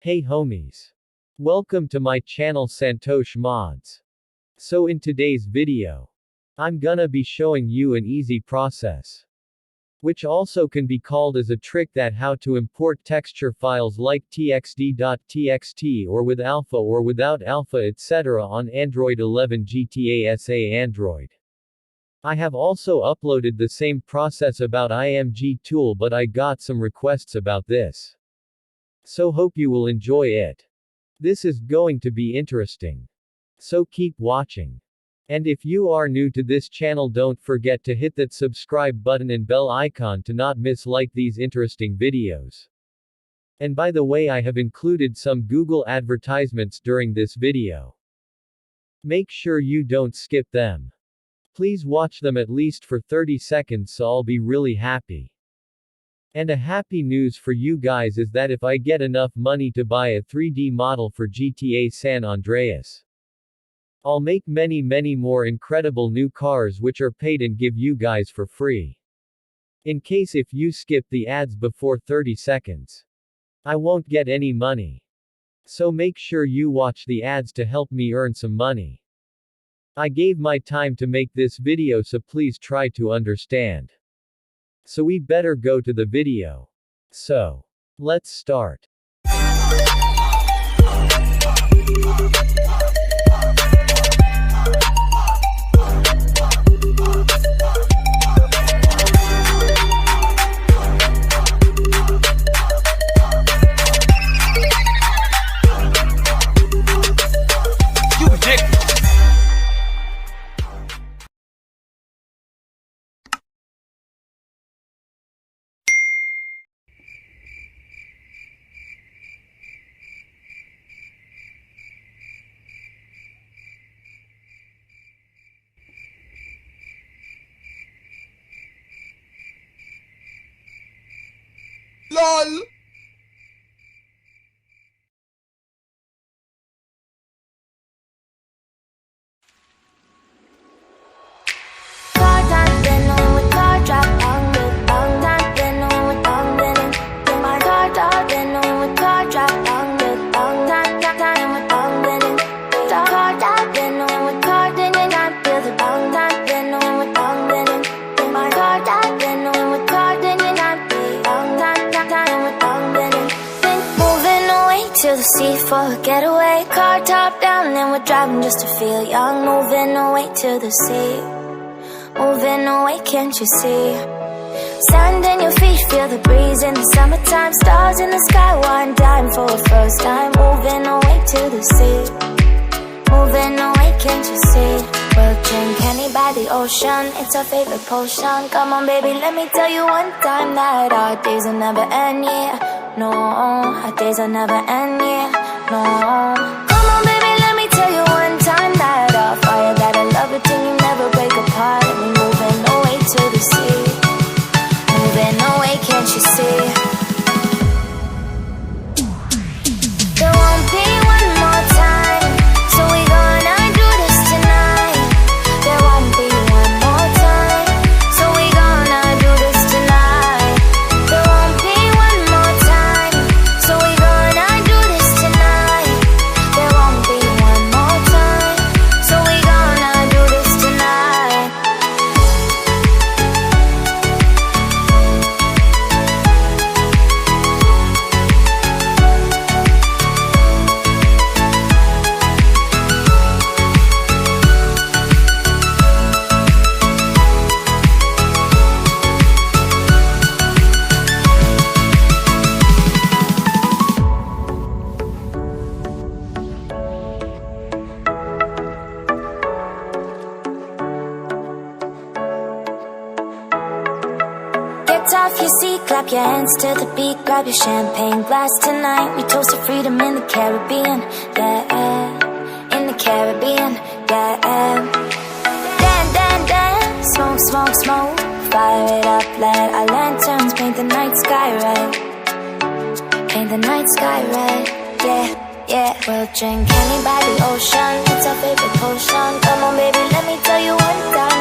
Hey homies. Welcome to my channel Santoshmods. So in today's video, I'm gonna be showing you an easy process, which also can be called as a trick, that how to import texture files like txd.txt or with alpha or without alpha etc. on Android 11 GTA SA Android. I have also uploaded the same process about IMG tool, but I got some requests about this. So hope you will enjoy it. This is going to be interesting. So keep watching. And if you are new to this channel, don't forget to hit that subscribe button and bell icon to not miss these interesting videos. And by the way, I have included some Google advertisements during this video. Make sure you don't skip them. Please watch them at least for 30 seconds, so I'll be really happy. And a happy news for you guys is that if I get enough money to buy a 3D model for GTA San Andreas, I'll make many more incredible new cars which are paid and give you guys for free. In case if you skip the ads before 30 seconds, I won't get any money. So make sure you watch the ads to help me earn some money. I gave my time to make this video, so please try to understand. So we better go to the video. So, let's start. LOL. To the sea for a getaway, car top down and we're driving just to feel young. Moving away to the sea, moving away, can't you see? Sand in your feet, feel the breeze in the summertime. Stars in the sky, one dime for a first time. Moving away to the sea, moving away, can't you see? We'll drink honey by the ocean, it's our favorite potion. Come on baby, let me tell you one time that our days will never end, yeah. No, our days will never end, yeah. No. Come on baby, let me tell you one time that our fire, that I love it till you never break apart. And we're moving away to the sea, moving away, can't you see? There won't be one more time, so we gonna do this tonight. There won't be one more time, so we gonna do this tonight. There won't be one more time, so we gonna do this tonight. There won't be one more time, so we gonna do this tonight. Get off your seat, clap your hands to the beat. Grab your champagne glass tonight. We toast to freedom in the Caribbean, yeah. In the Caribbean, yeah. Dance, dance, dance, smoke, smoke, smoke. Fire it up, let our lanterns paint the night sky red. Paint the night sky red, yeah, yeah. We'll drink honey by the ocean, it's our favorite potion. Come on baby, let me tell you one time